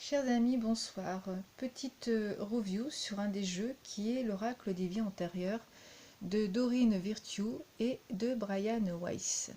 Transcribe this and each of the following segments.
Chers amis, bonsoir. Petite review sur un des jeux qui est l'Oracle des vies antérieures de Doreen Virtue et de Brian Weiss.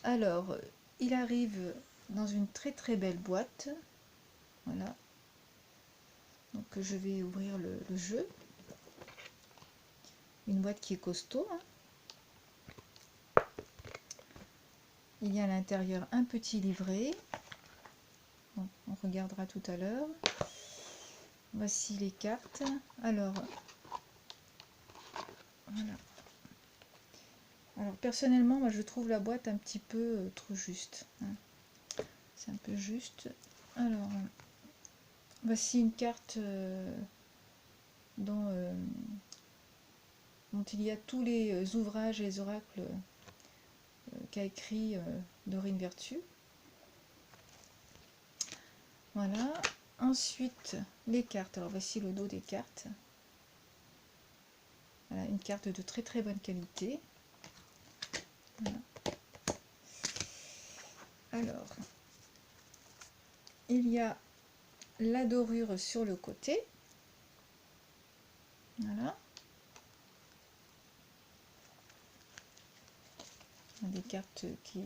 Alors, il arrive dans une très belle boîte. Voilà. Donc je vais ouvrir le jeu. Une boîte qui est costaud. Il y a à l'intérieur un petit livret. Bon, on regardera tout à l'heure. Voici les cartes. Alors, voilà. Alors personnellement, moi je trouve la boîte un petit peu trop juste. C'est un peu juste. Alors, voici une carte dont il y a tous les ouvrages et les oracles qu'a écrit Doreen Virtue. Voilà. Ensuite, les cartes. Alors voici le dos des cartes. Voilà, une carte de très bonne qualité. Voilà. Alors, il y a la dorure sur le côté. Voilà. Des cartes qui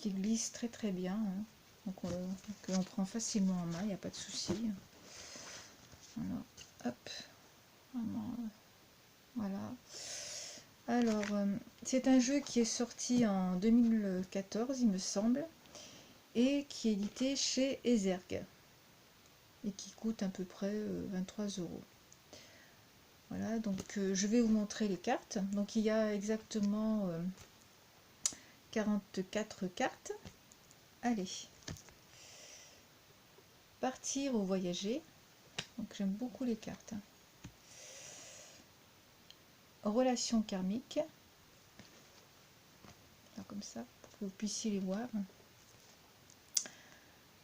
glissent très bien. Donc que l'on prend facilement en main, il n'y a pas de souci. Voilà. Hop. Voilà. Alors, c'est un jeu qui est sorti en 2014, il me semble, et qui est édité chez Ezerg, et qui coûte à peu près 23 €. Voilà, donc je vais vous montrer les cartes. Donc il y a exactement 44 cartes. Allez. Partir ou voyager. Donc j'aime beaucoup les cartes. Relation karmique. Alors, comme ça, pour que vous puissiez les voir.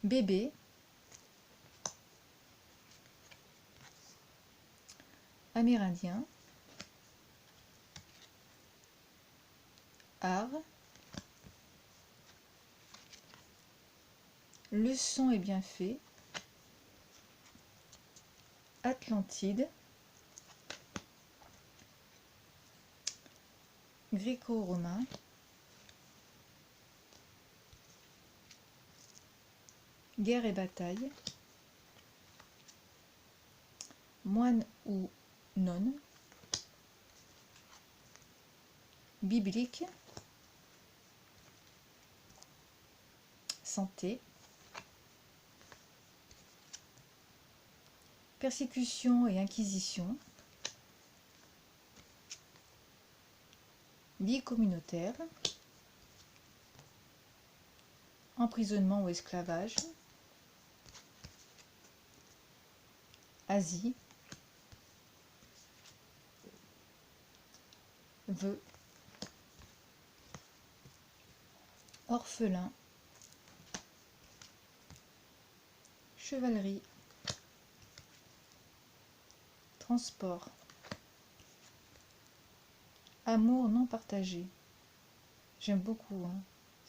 Bébé. Amérindien. Art. Le son est bien fait. Atlantide. Gréco-romain. Guerre et bataille. Moine ou nonne. Biblique. Santé. Persécution et inquisition. Vie communautaire. Emprisonnement ou esclavage. Asie. Vœux. Orphelin. Chevalerie. Transport. Amour non partagé. J'aime beaucoup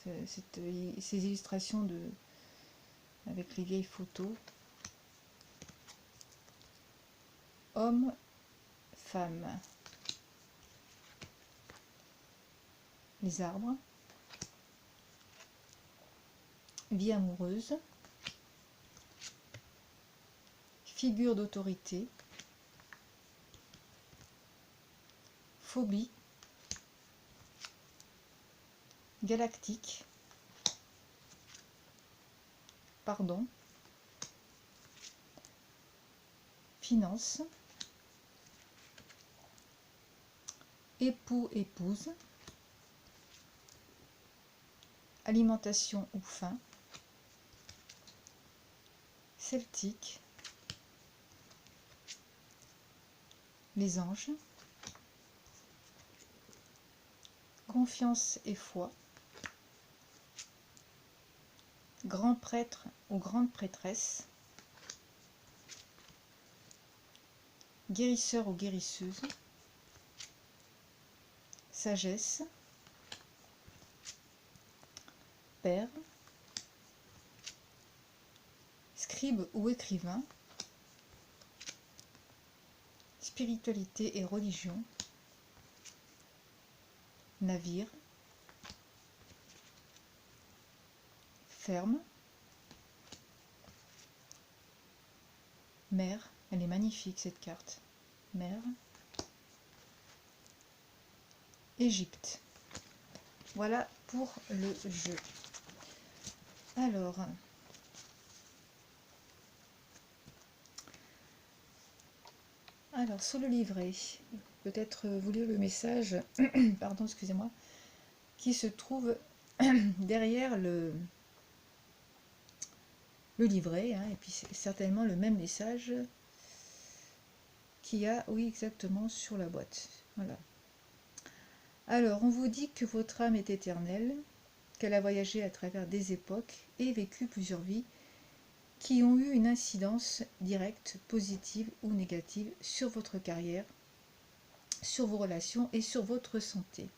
ces illustrations avec les vieilles photos. Homme, femme. Les arbres. Vie amoureuse. Figure d'autorité. Phobie. Galactique. Pardon. Finance. Époux, épouse. Alimentation ou faim. Celtique. Les anges. Confiance et foi. Grand prêtre ou grande prêtresse. Guérisseur ou guérisseuse. Sagesse. Père. scribe ou écrivain, spiritualité et religion, navire, ferme, mer, elle est magnifique cette carte, mer, Égypte. Voilà pour le jeu. Alors sur le livret, peut-être vous lire le message, pardon, excusez-moi, qui se trouve derrière le livret, hein, et puis c'est certainement le même message qu'il y a, oui, exactement, sur la boîte. Voilà. Alors, on vous dit que votre âme est éternelle, qu'elle a voyagé à travers des époques et vécu plusieurs vies qui ont eu une incidence directe, positive ou négative sur votre carrière, sur vos relations et sur votre santé.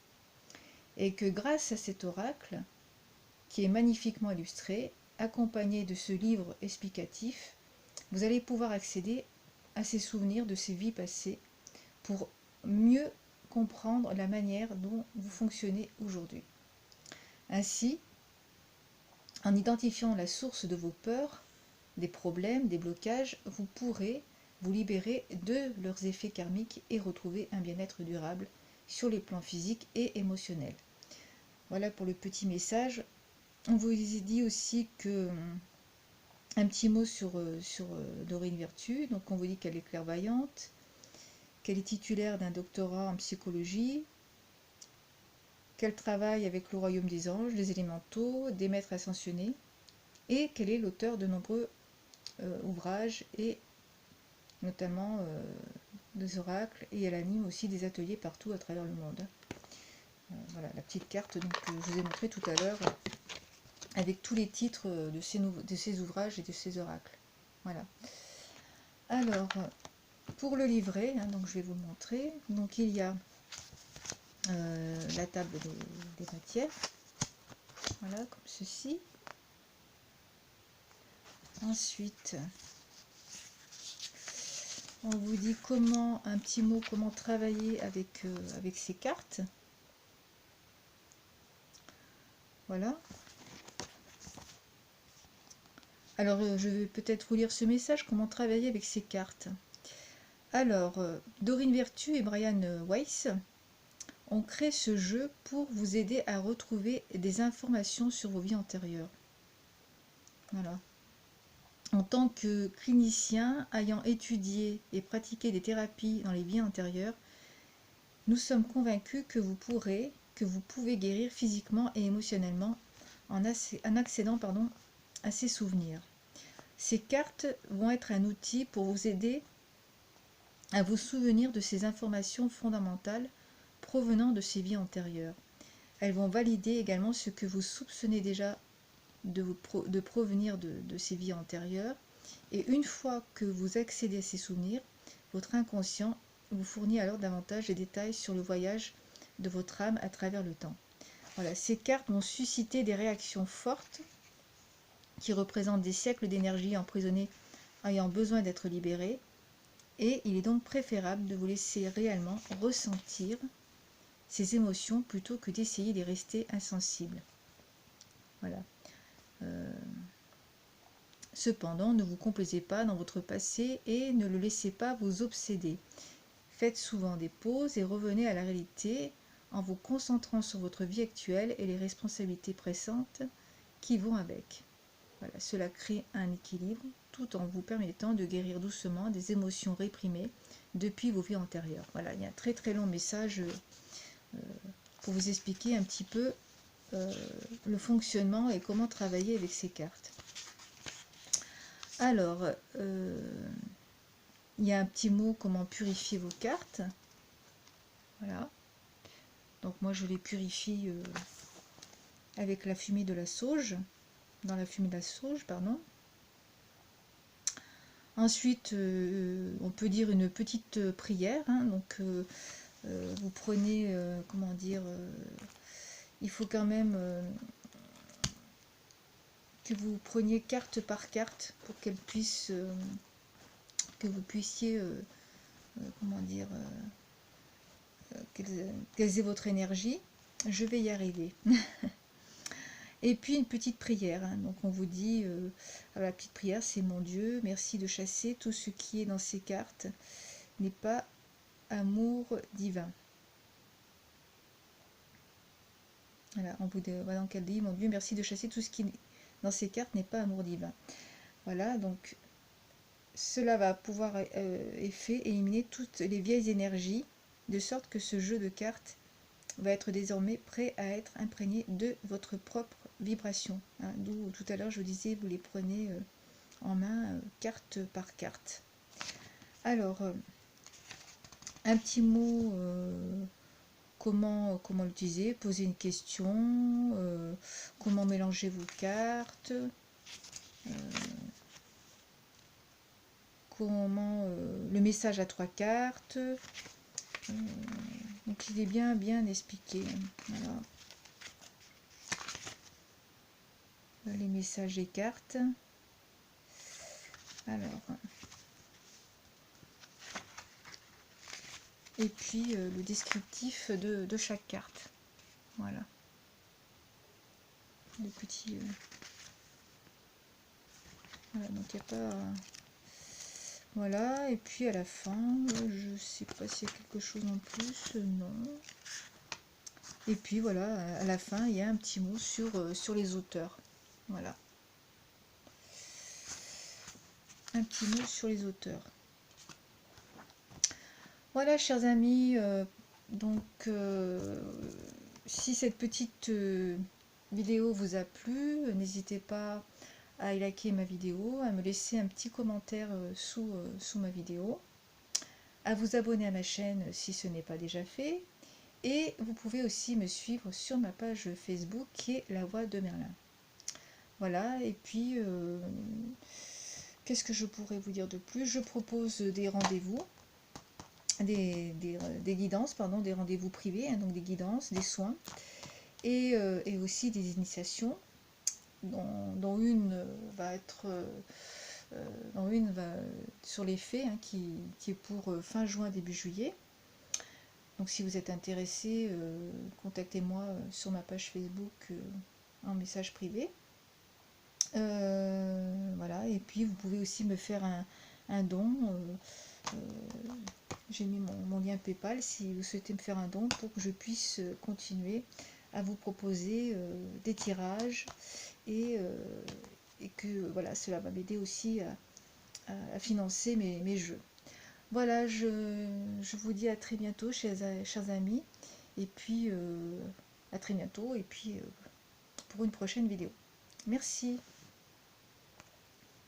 Et que grâce à cet oracle, qui est magnifiquement illustré, accompagné de ce livre explicatif, vous allez pouvoir accéder à ces souvenirs de ces vies passées pour mieux comprendre la manière dont vous fonctionnez aujourd'hui. Ainsi, en identifiant la source de vos peurs, des problèmes, des blocages, vous pourrez vous libérer de leurs effets karmiques et retrouver un bien-être durable sur les plans physiques et émotionnels. Voilà pour le petit message. On vous dit aussi que un petit mot sur Dorine Virtue. Donc on vous dit qu'elle est clairvoyante, qu'elle est titulaire d'un doctorat en psychologie, qu'elle travaille avec le royaume des anges, des élémentaux, des maîtres ascensionnés, et qu'elle est l'auteur de nombreux ouvrages et notamment des oracles, et elle anime aussi des ateliers partout à travers le monde. Voilà la petite carte donc, que je vous ai montré tout à l'heure avec tous les titres de ces ouvrages et de ces oracles. Voilà. Alors, pour le livret, hein, donc je vais vous le montrer. Donc il y a la table des matières, voilà, comme ceci. Ensuite, on vous dit comment, un petit mot, comment travailler avec ces cartes. Voilà. Alors, je vais peut-être vous lire ce message, comment travailler avec ces cartes. Alors, Dorine Virtue et Brian Weiss ont créé ce jeu pour vous aider à retrouver des informations sur vos vies antérieures. Voilà. En tant que clinicien ayant étudié et pratiqué des thérapies dans les vies antérieures, nous sommes convaincus que vous pouvez guérir physiquement et émotionnellement en accédant à ces souvenirs. Ces cartes vont être un outil pour vous aider à vous souvenir de ces informations fondamentales provenant de ces vies antérieures. Elles vont valider également ce que vous soupçonnez déjà de provenir de ces vies antérieures. Et une fois que vous accédez à ces souvenirs, votre inconscient vous fournit alors davantage de détails sur le voyage de votre âme à travers le temps. Voilà, ces cartes vont susciter des réactions fortes qui représentent des siècles d'énergie emprisonnée ayant besoin d'être libérée. Et il est donc préférable de vous laisser réellement ressentir ces émotions plutôt que d'essayer d'y rester insensible. Voilà. Cependant, ne vous complaisez pas dans votre passé et ne le laissez pas vous obséder. Faites souvent des pauses et revenez à la réalité en vous concentrant sur votre vie actuelle et les responsabilités pressantes qui vont avec. Voilà, cela crée un équilibre tout en vous permettant de guérir doucement des émotions réprimées depuis vos vies antérieures. Voilà, il y a un très très long message pour vous expliquer un petit peu le fonctionnement et comment travailler avec ces cartes. Alors, il y a un petit mot, comment purifier vos cartes. Voilà. Donc moi je les purifie avec la fumée de la sauge, dans la fumée de la sauge, pardon. Ensuite, on peut dire une petite prière, hein, donc vous prenez, comment dire, il faut quand même que vous preniez carte par carte pour qu'elle puisse, que vous puissiez, comment dire, qu'elles aient votre énergie. Je vais y arriver. Et puis une petite prière, hein. Donc on vous dit, la petite prière, c'est: mon Dieu, merci de chasser tout ce qui est dans ces cartes n'est pas amour divin. Voilà, voilà, donc elle dit: mon Dieu, merci de chasser tout ce qui dans ces cartes n'est pas amour divin. Voilà, donc cela va pouvoir éliminer toutes les vieilles énergies, de sorte que ce jeu de cartes va être désormais prêt à être imprégné de votre propre vibration. Hein, d'où tout à l'heure je vous disais, vous les prenez en main carte par carte. Alors, un petit mot, comment l'utiliser, poser une question, comment mélanger vos cartes, comment le message à 3 cartes. Donc il est bien expliqué. Voilà. Les messages des cartes. Alors, et puis le descriptif de chaque carte. Voilà. Le petit. Voilà, donc il n'y a pas. Voilà, et puis à la fin, je sais pas s'il y a quelque chose en plus, non. Et puis voilà, à la fin, il y a un petit mot sur les auteurs. Voilà. Un petit mot sur les auteurs. Voilà, chers amis, donc si cette petite vidéo vous a plu, n'hésitez pas à liker ma vidéo, à me laisser un petit commentaire sous ma vidéo, à vous abonner à ma chaîne si ce n'est pas déjà fait, et vous pouvez aussi me suivre sur ma page Facebook qui est La Voix de Merlin. Voilà, et puis qu'est-ce que je pourrais vous dire de plus? Je propose des rendez-vous, des guidances, pardon, des rendez-vous privés, hein, donc des guidances, des soins, et aussi des initiations, dont une va être sur les fées, hein, qui est pour fin juin, début juillet. Donc si vous êtes intéressé, contactez-moi sur ma page Facebook en message privé. Voilà, et puis vous pouvez aussi me faire un don. J'ai mis mon lien PayPal si vous souhaitez me faire un don pour que je puisse continuer à vous proposer des tirages, et que voilà, cela va m'aider aussi à financer mes jeux. Voilà, je vous dis à très bientôt, chers amis, et puis à très bientôt, et puis pour une prochaine vidéo. Merci.